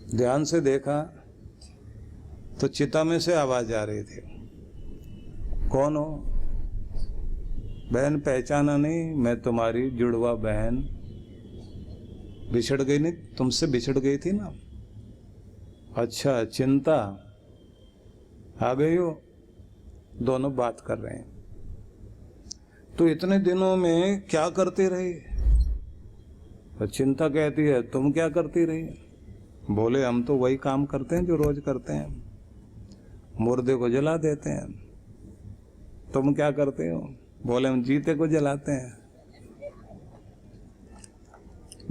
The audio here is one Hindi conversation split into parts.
ध्यान से देखा तो चिता में से आवाज आ रही थी, कौन हो? बहन पहचाना नहीं? मैं तुम्हारी जुड़वा बहन, बिछड़ गई नहीं, तुमसे बिछड़ गई थी ना। अच्छा, चिंता आ गई हो? दोनों बात कर रहे हैं। तो इतने दिनों में क्या करती रही? तो चिंता कहती है, तुम क्या करती रही? बोले, हम तो वही काम करते हैं जो रोज करते हैं, मुर्दे को जला देते हैं। तुम क्या करते हो? बोले, हम जीते को जलाते हैं।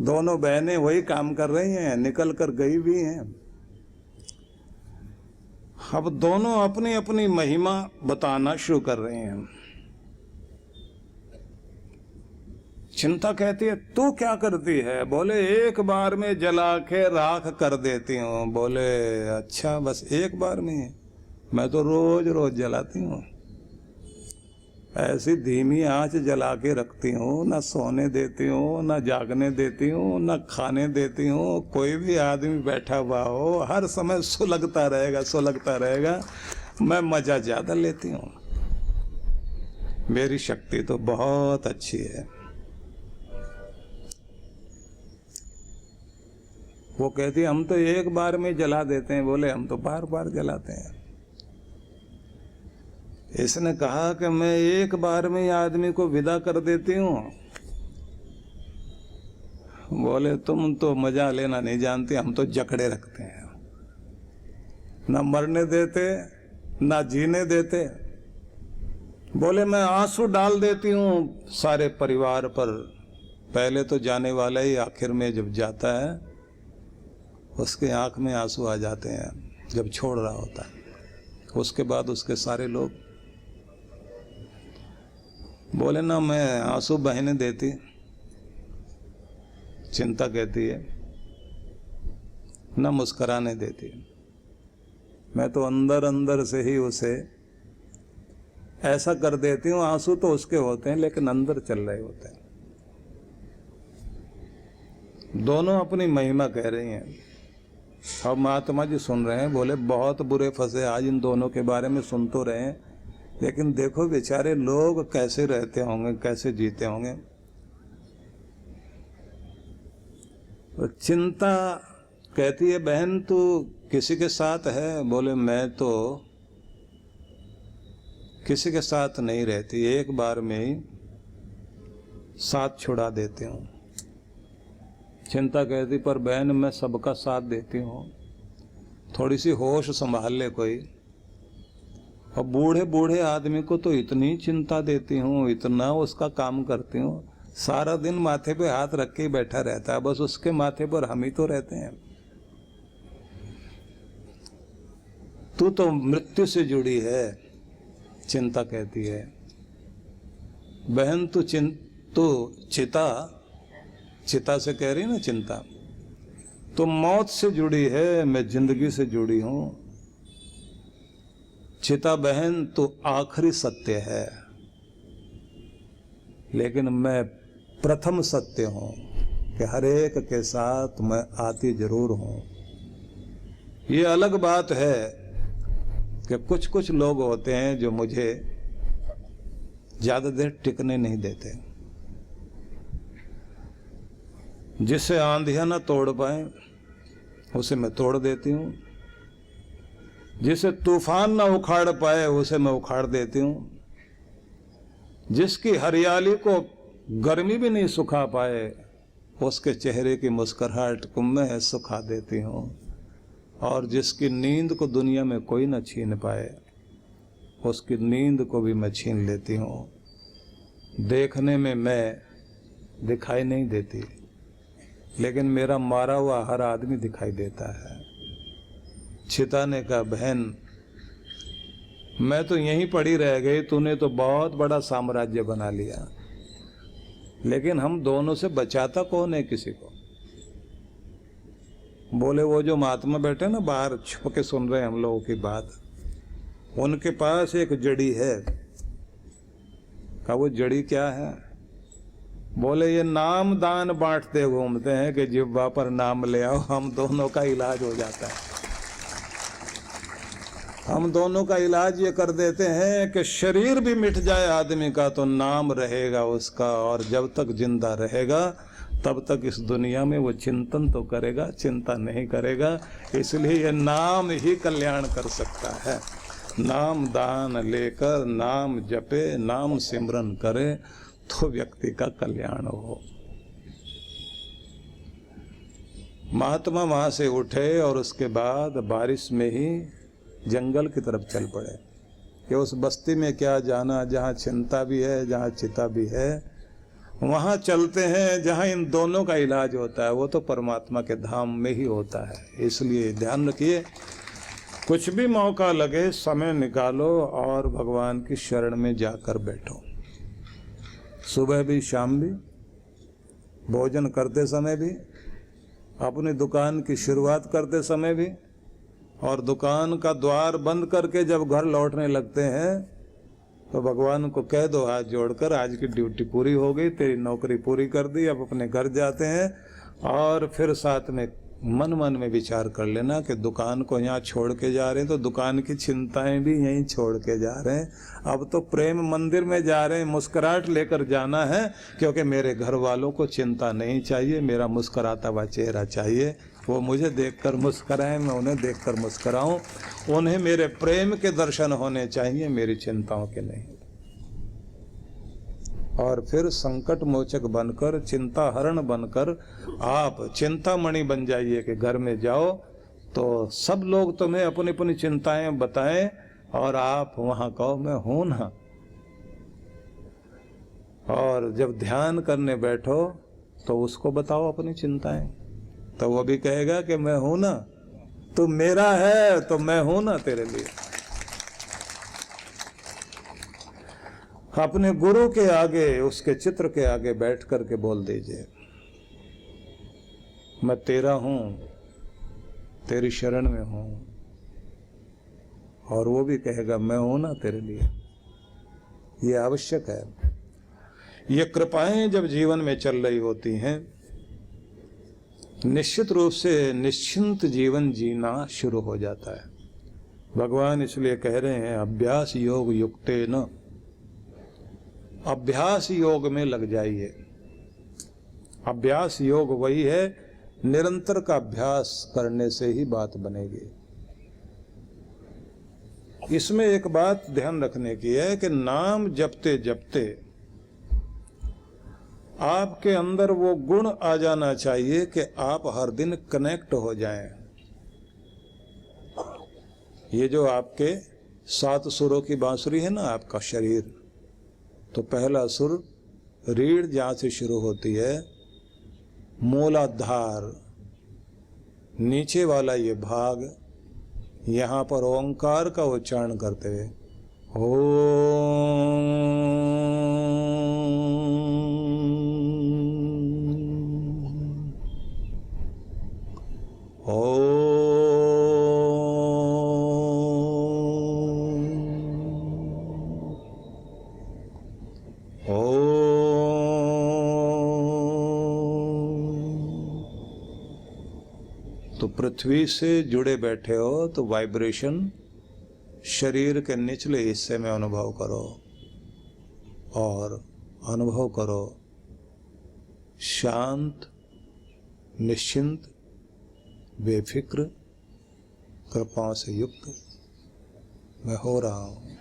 दोनों बहनें वही काम कर रही हैं, निकल कर गई भी हैं। अब दोनों अपनी अपनी महिमा बताना शुरू कर रहे हैं। चिंता कहती है, तू क्या करती है? बोले, एक बार में जला के राख कर देती हूँ। बोले, अच्छा, बस एक बार में? मैं तो रोज रोज जलाती हूँ। ऐसी धीमी आंच जला के रखती हूँ, ना सोने देती हूँ, ना जागने देती हूँ, ना खाने देती हूँ। कोई भी आदमी बैठा हुआ हो, हर समय सुलगता रहेगा, सुलगता रहेगा। मैं मजा ज्यादा लेती हूँ। मेरी शक्ति तो बहुत अच्छी है। वो कहती, हम तो एक बार में जला देते हैं। बोले, हम तो बार बार जलाते हैं। इसने कहा कि मैं एक बार में आदमी को विदा कर देती हूँ। बोले, तुम तो मजा लेना नहीं जानते, हम तो जकड़े रखते हैं, ना मरने देते ना जीने देते। बोले, मैं आंसू डाल देती हूँ सारे परिवार पर। पहले तो जाने वाला ही आखिर में जब जाता है उसके आंख में आंसू आ जाते हैं जब छोड़ रहा होता है। उसके बाद उसके सारे लोग। बोले, ना मैं आंसू बहने देती। चिंता कहती है, ना मुस्कुराने देती। मैं तो अंदर अंदर से ही उसे ऐसा कर देती हूँ, आंसू तो उसके होते हैं लेकिन अंदर चल रहे होते हैं। दोनों अपनी महिमा कह रही हैं। अब महात्मा जी सुन रहे हैं। बोले, बहुत बुरे फंसे आज इन दोनों के बारे में सुन तो रहे हैं, लेकिन देखो बेचारे लोग कैसे रहते होंगे, कैसे जीते होंगे। तो चिंता कहती है, बहन तू किसी के साथ है? बोले, मैं तो किसी के साथ नहीं रहती, एक बार में ही साथ छुड़ा देती हूँ। चिंता कहती, पर बहन मैं सबका साथ देती हूँ, थोड़ी सी होश संभाल ले कोई। और बूढ़े बूढ़े आदमी को तो इतनी चिंता देती हूँ, इतना उसका काम करती हूँ, सारा दिन माथे पे हाथ रख के बैठा रहता है, बस उसके माथे पर हम ही तो रहते हैं। तू तो मृत्यु से जुड़ी है। चिंता कहती है, बहन तू चिता से कह रही ना चिंता, तो मौत से जुड़ी है, मैं जिंदगी से जुड़ी हूं। चिता बहन तो आखिरी सत्य है, लेकिन मैं प्रथम सत्य हूं कि हर एक के साथ मैं आती जरूर हूं। ये अलग बात है कि कुछ कुछ लोग होते हैं जो मुझे ज्यादा देर टिकने नहीं देते, जिसे आंधियां ना तोड़ पाए उसे मैं तोड़ देती हूं, जिसे तूफान ना उखाड़ पाए उसे मैं उखाड़ देती हूं, जिसकी हरियाली को गर्मी भी नहीं सुखा पाए उसके चेहरे की मुस्कुराहट को मैं सुखा देती हूं, और जिसकी नींद को दुनिया में कोई न छीन पाए उसकी नींद को भी मैं छीन लेती हूं। देखने में मैं दिखाई नहीं देती, लेकिन मेरा मारा हुआ हर आदमी दिखाई देता है। चिता ने कहा, बहन मैं तो यहीं पड़ी रह गई, तूने तो बहुत बड़ा साम्राज्य बना लिया, लेकिन हम दोनों से बचाता कौन है किसी को? बोले, वो जो महात्मा बैठे ना बाहर छुप के सुन रहे हैं हम लोगों की बात, उनके पास एक जड़ी है। कहा, वो जड़ी क्या है? बोले ये नाम दान बांटते घूमते हैं कि जिह्वा पर नाम ले आओ, हम दोनों का इलाज हो जाता है। हम दोनों का इलाज ये कर देते हैं कि शरीर भी मिट जाए आदमी का तो नाम रहेगा उसका, और जब तक जिंदा रहेगा तब तक इस दुनिया में वो चिंतन तो करेगा, चिंता नहीं करेगा। इसलिए ये नाम ही कल्याण कर सकता है। नाम दान लेकर नाम जपे, नाम सिमरन करे तो व्यक्ति का कल्याण हो। महात्मा वहां से उठे और उसके बाद बारिश में ही जंगल की तरफ चल पड़े कि उस बस्ती में क्या जाना जहाँ चिंता भी है, जहाँ चिता भी है। वहाँ चलते हैं जहाँ इन दोनों का इलाज होता है, वो तो परमात्मा के धाम में ही होता है। इसलिए ध्यान रखिए, कुछ भी मौका लगे समय निकालो और भगवान की शरण में जाकर बैठो। सुबह भी, शाम भी, भोजन करते समय भी, अपनी दुकान की शुरुआत करते समय भी, और दुकान का द्वार बंद करके जब घर लौटने लगते हैं तो भगवान को कह दो हाथ जोड़कर, आज की ड्यूटी पूरी हो गई, तेरी नौकरी पूरी कर दी, अब अपने घर जाते हैं। और फिर साथ में मन में विचार कर लेना कि दुकान को यहाँ छोड़ के जा रहे हैं तो दुकान की चिंताएं भी यहीं छोड़ के जा रहे हैं। अब तो प्रेम मंदिर में जा रहे हैं, मुस्कुराहट लेकर जाना है, क्योंकि मेरे घर वालों को चिंता नहीं चाहिए, मेरा मुस्कुराता हुआ चेहरा चाहिए। वो मुझे देखकर मुस्कुराएं, मैं उन्हें देखकर मुस्कुराऊं। उन्हें मेरे प्रेम के दर्शन होने चाहिए, मेरी चिंताओं के नहीं। और फिर संकट मोचक बनकर, चिंता हरण बनकर आप चिंतामणि बन जाइए कि घर में जाओ तो सब लोग तुम्हें अपनी अपनी चिंताएं बताएं और आप वहां कहो मैं हूं ना। और जब ध्यान करने बैठो तो उसको बताओ अपनी चिंताएं, तो वो भी कहेगा कि मैं हूं ना, तू मेरा है तो मैं हूं ना तेरे लिए। अपने गुरु के आगे, उसके चित्र के आगे बैठ करके बोल दीजिए, मैं तेरा हूं, तेरी शरण में हूं। और वो भी कहेगा मैं हूं ना तेरे लिए। ये आवश्यक है। ये कृपाएं जब जीवन में चल रही होती हैं, निश्चित रूप से निश्चिंत जीवन जीना शुरू हो जाता है। भगवान इसलिए कह रहे हैं अभ्यास योग युक्ते न, अभ्यास योग में लग जाइए। अभ्यास योग वही है, निरंतर का अभ्यास करने से ही बात बनेगी। इसमें एक बात ध्यान रखने की है कि नाम जपते जपते आपके अंदर वो गुण आ जाना चाहिए कि आप हर दिन कनेक्ट हो जाएं। ये जो आपके 7 सुरों की बांसुरी है ना, आपका शरीर, तो पहला सुर रीढ़ जहां से शुरू होती है, मूलाधार, नीचे वाला ये भाग, यहां पर ओंकार का उच्चारण करते हुए तो पृथ्वी से जुड़े बैठे हो तो वाइब्रेशन शरीर के निचले हिस्से में अनुभव करो, और अनुभव करो शांत, निश्चिंत, बेफिक्र, कृपाओं से युक्त मैं हो रहा हूं।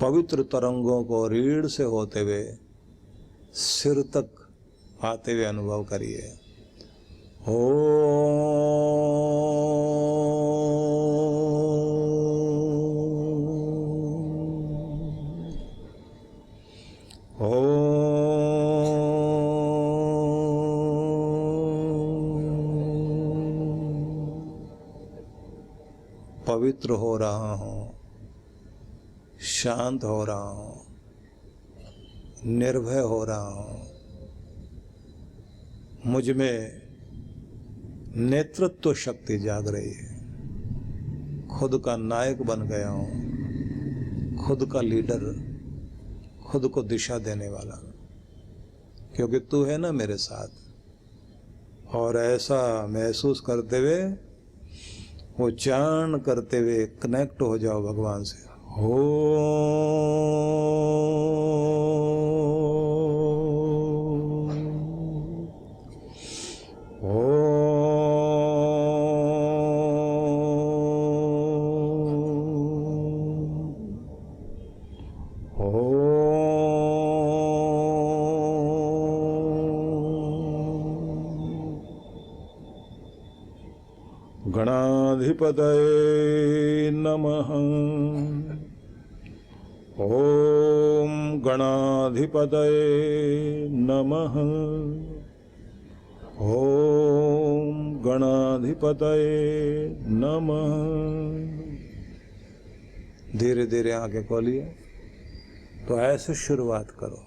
पवित्र तरंगों को रीढ़ से होते हुए सिर तक आते हुए अनुभव करिए। पवित्र हो रहा हूं, शांत हो रहा हूं, निर्भय हो रहा हूँ, मुझ में नेतृत्व शक्ति जाग रही है, खुद का नायक बन गया हूँ, खुद का लीडर, खुद को दिशा देने वाला, क्योंकि तू है ना मेरे साथ। और ऐसा महसूस करते हुए, उच्चारण करते हुए कनेक्ट हो जाओ भगवान से। हो गणाधिपतये नमः। ओम गणाधिपतये नमः। ओम गणाधिपतये नमः। धीरे धीरे आंखें खोलिए। तो ऐसे शुरुआत करो,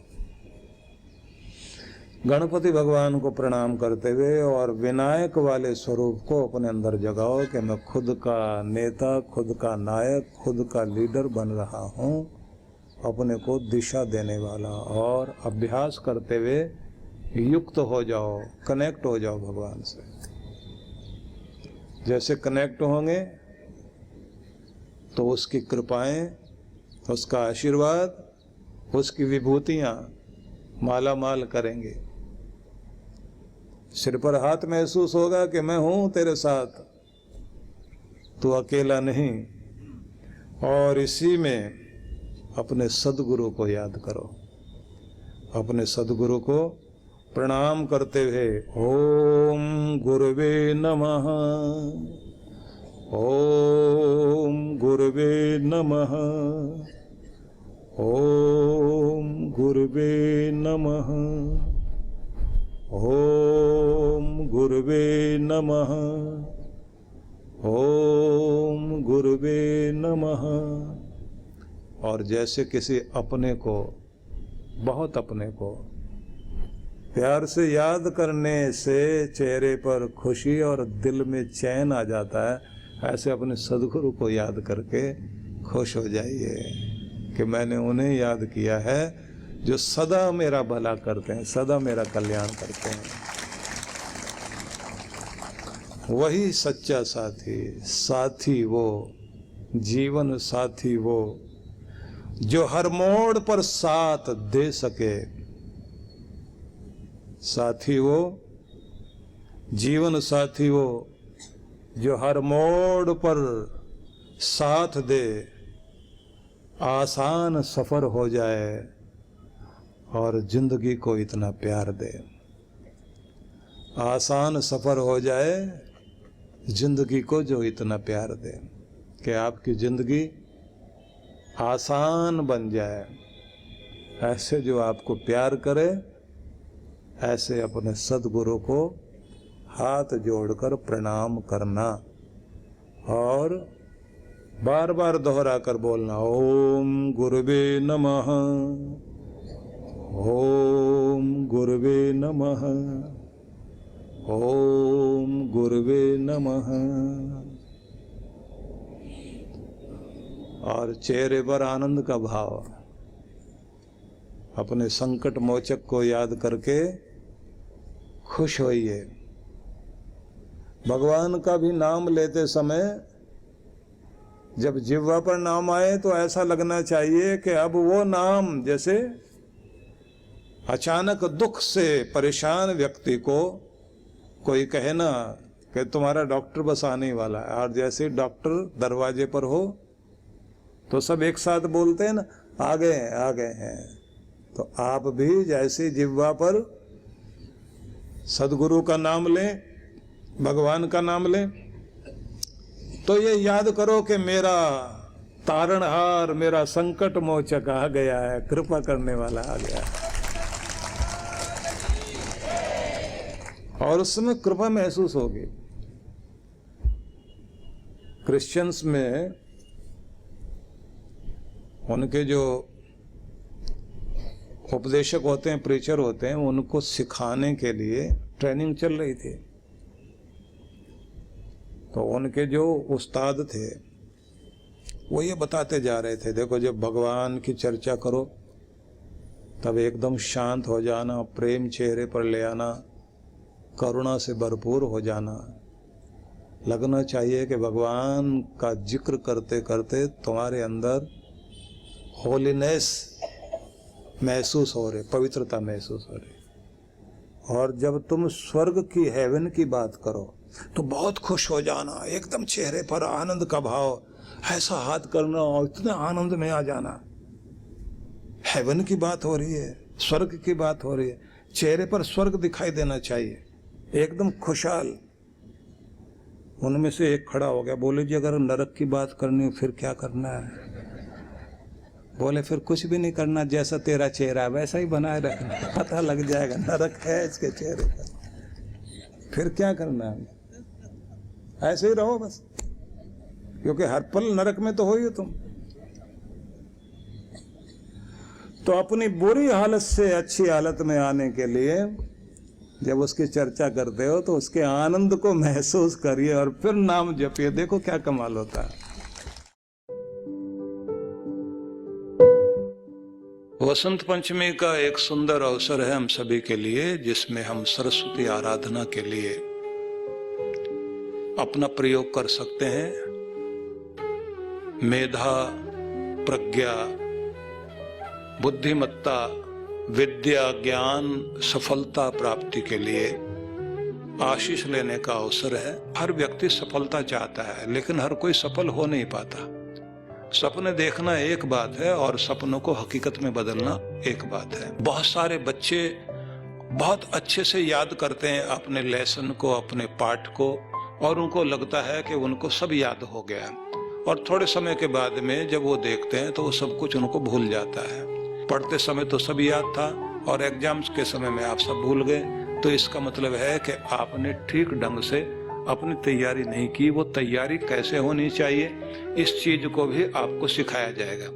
गणपति भगवान को प्रणाम करते हुए और विनायक वाले स्वरूप को अपने अंदर जगाओ कि मैं खुद का नेता, खुद का नायक, खुद का लीडर बन रहा हूँ, अपने को दिशा देने वाला। और अभ्यास करते हुए युक्त हो जाओ, कनेक्ट हो जाओ भगवान से। जैसे कनेक्ट होंगे तो उसकी कृपाएं, उसका आशीर्वाद, उसकी विभूतियाँ माला माल करेंगे। सिर पर हाथ महसूस होगा कि मैं हूं तेरे साथ, तू अकेला नहीं। और इसी में अपने सद्गुरु को याद करो, अपने सद्गुरु को प्रणाम करते हुए ओम गुरुवे नमः। ओम गुरुवे नमः। ओम गुरुवे नमः। ओम गुरुवे नमः। ओम गुरुवे नमः। और जैसे किसी अपने को, बहुत अपने को प्यार से याद करने से चेहरे पर खुशी और दिल में चैन आ जाता है, ऐसे अपने सद्गुरु को याद करके खुश हो जाइए कि मैंने उन्हें याद किया है जो सदा मेरा भला करते हैं, सदा मेरा कल्याण करते हैं। वही सच्चा साथी, साथी वो, जीवन साथी वो जो हर मोड़ पर साथ दे सके। साथी वो, जीवन साथी वो जो हर मोड़ पर साथ दे, आसान सफर हो जाए और जिंदगी को इतना प्यार दे। आसान सफर हो जाए जिंदगी को जो इतना प्यार दे कि आपकी जिंदगी आसान बन जाए। ऐसे जो आपको प्यार करे, ऐसे अपने सद्गुरु को हाथ जोड़कर प्रणाम करना और बार बार दोहरा कर बोलना ओम गुरुवे नमः। ओम गुरुवे नमः। ओम गुरुवे नमः। और चेहरे पर आनंद का भाव, अपने संकट मोचक को याद करके खुश होइए। भगवान का भी नाम लेते समय जब जिह्वा पर नाम आए तो ऐसा लगना चाहिए कि अब वो नाम, जैसे अचानक दुख से परेशान व्यक्ति को कोई कहे ना कि तुम्हारा डॉक्टर बस आने वाला है, और जैसे डॉक्टर दरवाजे पर हो तो सब एक साथ बोलते हैं ना, आ गए हैं, आ गए हैं। तो आप भी जैसे जिह्वा पर सद्गुरु का नाम लें, भगवान का नाम लें, तो ये याद करो कि मेरा तारणहार, मेरा संकट मोचक आ गया है, कृपा करने वाला आ गया है। और उस समय कृपा महसूस होगी। क्रिश्चियंस में उनके जो उपदेशक होते हैं, प्रीचर होते हैं, उनको सिखाने के लिए ट्रेनिंग चल रही थी। तो उनके जो उस्ताद थे वो ये बताते जा रहे थे, देखो जब भगवान की चर्चा करो तब एकदम शांत हो जाना, प्रेम चेहरे पर ले आना, करुणा से भरपूर हो जाना। लगना चाहिए कि भगवान का जिक्र करते करते तुम्हारे अंदर होलीनेस महसूस हो रही, पवित्रता महसूस हो रही। और जब तुम स्वर्ग की, हेवन की बात करो तो बहुत खुश हो जाना, एकदम चेहरे पर आनंद का भाव, ऐसा हाथ करना और इतने आनंद में आ जाना। हेवन की बात हो रही है, स्वर्ग की बात हो रही है, चेहरे पर स्वर्ग दिखाई देना चाहिए, एकदम खुशहाल। उनमें से एक खड़ा हो गया, बोले जी अगर नरक की बात करनी हो फिर क्या करना है? बोले फिर कुछ भी नहीं करना, जैसा तेरा चेहरा वैसा ही बनाए रखना, पता लग जाएगा नरक है इसके चेहरे पर, फिर क्या करना है? ऐसे ही रहो बस, क्योंकि हर पल नरक में तो हो ही तुम। तो अपनी बुरी हालत से अच्छी हालत में आने के लिए जब उसकी चर्चा करते हो तो उसके आनंद को महसूस करिए और फिर नाम जपिए, देखो क्या कमाल होता है। वसंत पंचमी का एक सुंदर अवसर है हम सभी के लिए, जिसमें हम सरस्वती आराधना के लिए अपना प्रयोग कर सकते हैं। मेधा, प्रज्ञा, बुद्धिमत्ता, विद्या, ज्ञान, सफलता प्राप्ति के लिए आशीष लेने का अवसर है। हर व्यक्ति सफलता चाहता है, लेकिन हर कोई सफल हो नहीं पाता। सपने देखना एक बात है और सपनों को हकीकत में बदलना एक बात है। बहुत सारे बच्चे बहुत अच्छे से याद करते हैं अपने लेसन को, अपने पाठ को, और उनको लगता है कि उनको सब याद हो गया, और थोड़े समय के बाद में जब वो देखते हैं तो वो सब कुछ उनको भूल जाता है। पढ़ते समय तो सब याद था और एग्जाम्स के समय में आप सब भूल गए, तो इसका मतलब है कि आपने ठीक ढंग से अपनी तैयारी नहीं की। वो तैयारी कैसे होनी चाहिए, इस चीज को भी आपको सिखाया जाएगा।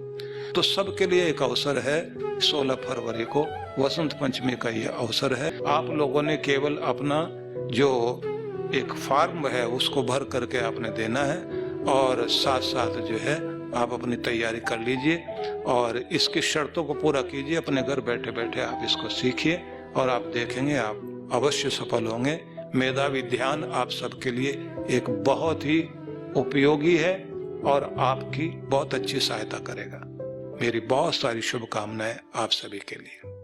तो सबके लिए एक अवसर है, 16 फरवरी को वसंत पंचमी का यह अवसर है। आप लोगों ने केवल अपना जो एक फॉर्म है उसको भर करके आपने देना है, और साथ साथ जो है आप अपनी तैयारी कर लीजिए और इसकी शर्तों को पूरा कीजिए। अपने घर बैठे बैठे आप इसको सीखिए और आप देखेंगे आप अवश्य सफल होंगे। मेधावी ध्यान आप सबके लिए एक बहुत ही उपयोगी है और आपकी बहुत अच्छी सहायता करेगा। मेरी बहुत सारी शुभकामनाएं आप सभी के लिए।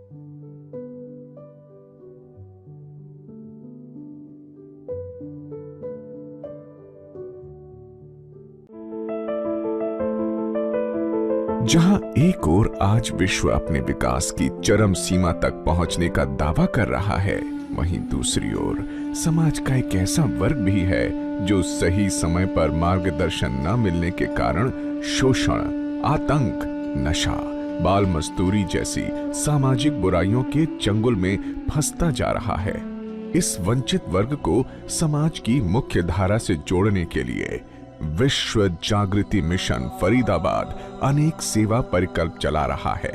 जहां एक ओर आज विश्व अपने विकास की चरम सीमा तक पहुंचने का दावा कर रहा है, वहीं दूसरी ओर समाज का एक ऐसा वर्ग भी है जो सही समय पर मार्गदर्शन न मिलने के कारण शोषण, आतंक, नशा, बाल मजदूरी जैसी सामाजिक बुराइयों के चंगुल में फंसता जा रहा है। इस वंचित वर्ग को समाज की मुख्य धारा से जोड़ने के लिए विश्व जागृति मिशन फरीदाबाद अनेक सेवा परिकल्प चला रहा है।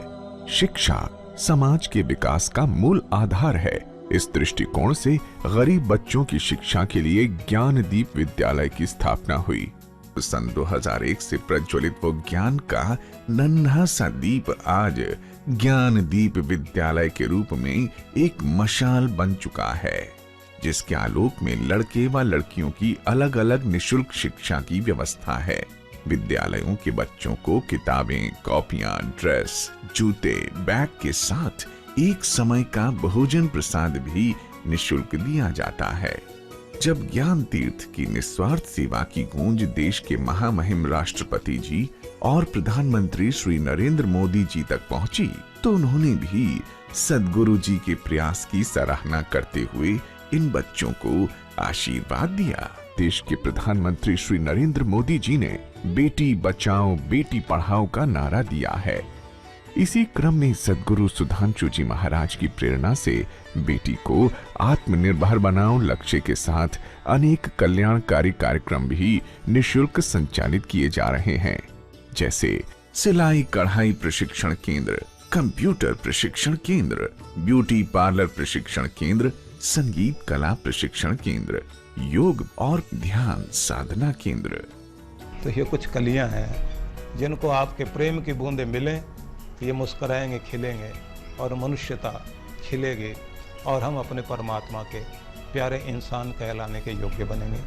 शिक्षा समाज के विकास का मूल आधार है। इस दृष्टिकोण से गरीब बच्चों की शिक्षा के लिए ज्ञानदीप विद्यालय की स्थापना हुई। सन 2001 से प्रज्वलित वो ज्ञान का नन्हा सा दीप आज ज्ञानदीप विद्यालय के रूप में एक मशाल बन चुका है, जिसके आलोक में लड़के व लड़कियों की अलग अलग निशुल्क शिक्षा की व्यवस्था है। विद्यालयों के बच्चों को किताबें, कॉपियां, ड्रेस, जूते, बैग के साथ एक समय का भोजन प्रसाद भी निशुल्क दिया जाता है। जब ज्ञान तीर्थ की निस्वार्थ सेवा की गूंज देश के महामहिम राष्ट्रपति जी और प्रधानमंत्री श्री नरेंद्र मोदी जी तक पहुंची, तो उन्होंने भी सद्गुरु जी के प्रयास की सराहना करते हुए इन बच्चों को आशीर्वाद दिया। देश के प्रधानमंत्री श्री नरेंद्र मोदी जी ने बेटी बचाओ बेटी पढ़ाओ का नारा दिया है। इसी क्रम में सद्गुरु सुधांशु जी महाराज की प्रेरणा से बेटी को आत्मनिर्भर बनाओ लक्ष्य के साथ अनेक कल्याणकारी कार्यक्रम भी निशुल्क संचालित किए जा रहे हैं, जैसे सिलाई कढ़ाई प्रशिक्षण केंद्र, कंप्यूटर प्रशिक्षण केंद्र, ब्यूटी पार्लर प्रशिक्षण केंद्र, संगीत कला प्रशिक्षण केंद्र, योग और ध्यान साधना केंद्र। तो ये कुछ कलियां हैं जिनको आपके प्रेम की बूंदें मिलें तो ये मुस्कुराएंगे, खिलेंगे और मनुष्यता खिलेगी और हम अपने परमात्मा के प्यारे इंसान कहलाने के योग्य बनेंगे।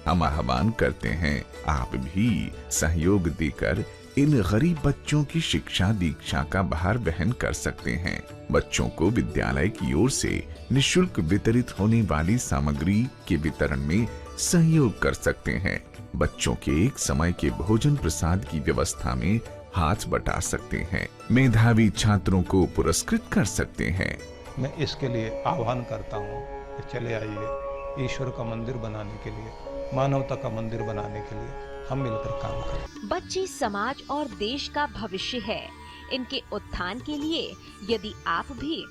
हम आह्वान करते हैं आप भी सहयोग देकर इन गरीब बच्चों की शिक्षा दीक्षा का भार वहन कर सकते हैं। बच्चों को विद्यालय की ओर से निःशुल्क वितरित होने वाली सामग्री के वितरण में सहयोग कर सकते हैं। बच्चों के एक समय के भोजन प्रसाद की व्यवस्था में हाथ बटा सकते हैं। मेधावी छात्रों को पुरस्कृत कर सकते हैं। मैं इसके लिए आह्वान करता हूँ कि चले आइए, ईश्वर का मंदिर बनाने के लिए, मानवता का मंदिर बनाने के लिए हम मिलकर काम करें। बच्चे समाज और देश का भविष्य है। इनके उत्थान के लिए यदि आप भी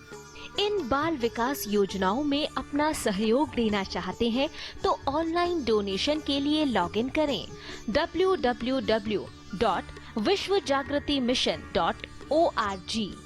इन बाल विकास योजनाओं में अपना सहयोग देना चाहते हैं तो ऑनलाइन डोनेशन के लिए लॉगिन करें www.vishwajagritimission.org।